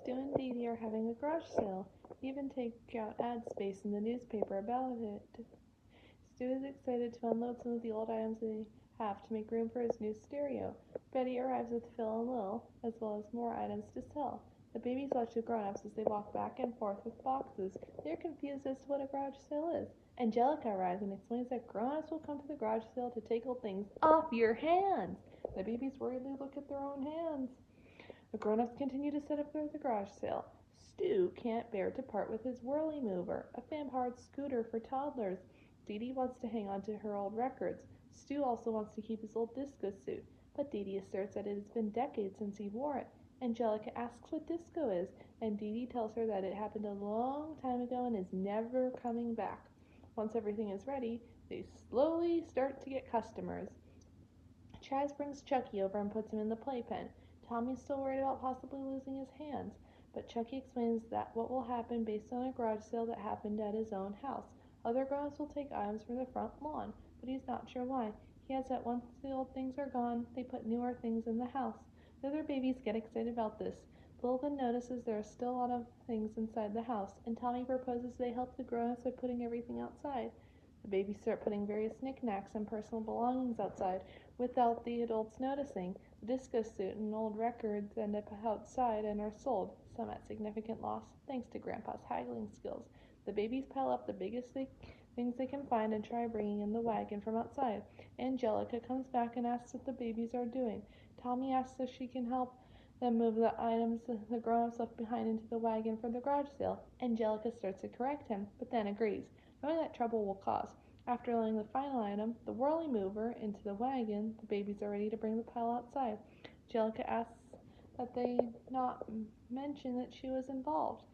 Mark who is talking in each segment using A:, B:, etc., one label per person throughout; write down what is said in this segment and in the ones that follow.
A: Stu and Didi are having a garage sale. They even take out ad space in the newspaper about it. Stu is excited to unload some of the old items they have to make room for his new stereo. Betty arrives with Phil and Lil, as well as more items to sell. The babies watch the grown-ups as they walk back and forth with boxes. They are confused as to what a garage sale is. Angelica arrives and explains that grown-ups will come to the garage sale to take old things off your hands. The babies worriedly look at their own hands. The grown-ups continue to set up for the garage sale. Stu can't bear to part with his whirly mover, a fan-powered scooter for toddlers. Didi wants to hang on to her old records. Stu also wants to keep his old disco suit, but Didi asserts that it has been decades since he wore it. Angelica asks what disco is, and Didi tells her that it happened a long time ago and is never coming back. Once everything is ready, they slowly start to get customers. Chaz brings Chucky over and puts him in the playpen. Tommy's still worried about possibly losing his hands, but Chucky explains that what will happen based on a garage sale that happened at his own house. Other grown-ups will take items from the front lawn, but he's not sure why. He adds that once the old things are gone, they put newer things in the house. The other babies get excited about this. Lil then notices there are still a lot of things inside the house, and Tommy proposes they help the grown-ups by putting everything outside. The babies start putting various knickknacks and personal belongings outside without the adults noticing. The disco suit and old records end up outside and are sold, some at significant loss, thanks to Grandpa's haggling skills. The babies pile up the biggest things they can find and try bringing in the wagon from outside. Angelica comes back and asks what the babies are doing. Tommy asks if she can help them move the items the grown-ups left behind into the wagon for the garage sale. Angelica starts to correct him, but then agrees, knowing that trouble will cause. After loading the final item, the whirly mover, into the wagon, the babies are ready to bring the pile outside. Angelica asks that they not mention that she was involved.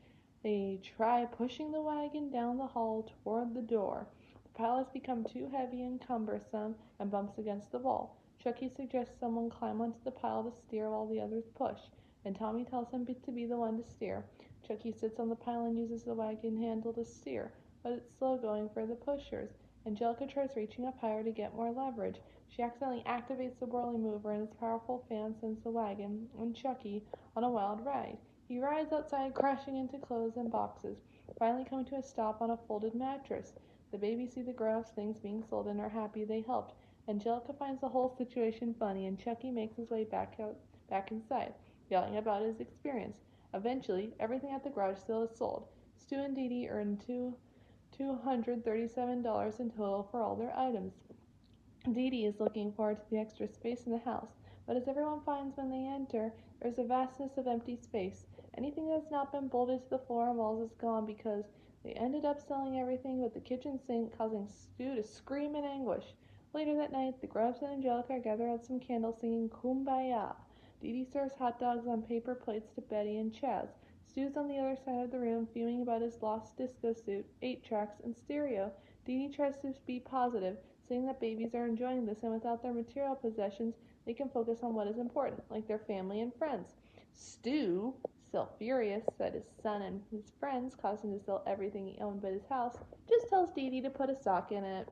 A: They try pushing the wagon down the hall toward the door. The pile has become too heavy and cumbersome and bumps against the wall. Chucky suggests someone climb onto the pile to steer while the others push, and Tommy tells him to be the one to steer. Chucky sits on the pile and uses the wagon handle to steer, but it's slow going for the pushers. Angelica tries reaching up higher to get more leverage. She accidentally activates the whirly mover, and its powerful fan sends the wagon and Chucky on a wild ride. He rides outside, crashing into clothes and boxes, finally coming to a stop on a folded mattress. The babies see the grown-ups' things being sold and are happy they helped. Angelica finds the whole situation funny, and Chucky makes his way back inside, yelling about his experience. Eventually, everything at the garage sale is sold. Stu and Didi earn $237 in total for all their items. Didi is looking forward to the extra space in the house, but as everyone finds when they enter, there's a vastness of empty space. Anything that has not been bolted to the floor and walls is gone because they ended up selling everything but the kitchen sink, causing Stu to scream in anguish. Later that night, the grown-ups and Angelica are gathered at some candles singing Kumbaya. Didi serves hot dogs on paper plates to Betty and Chaz. Stu's on the other side of the room, fuming about his lost disco suit, 8 tracks, and stereo. Didi tries to be positive, saying that babies are enjoying this and without their material possessions, they can focus on what is important, like their family and friends. Stu, still furious that his son and his friends caused him to sell everything he owned but his house, just tells Didi to put a sock in it.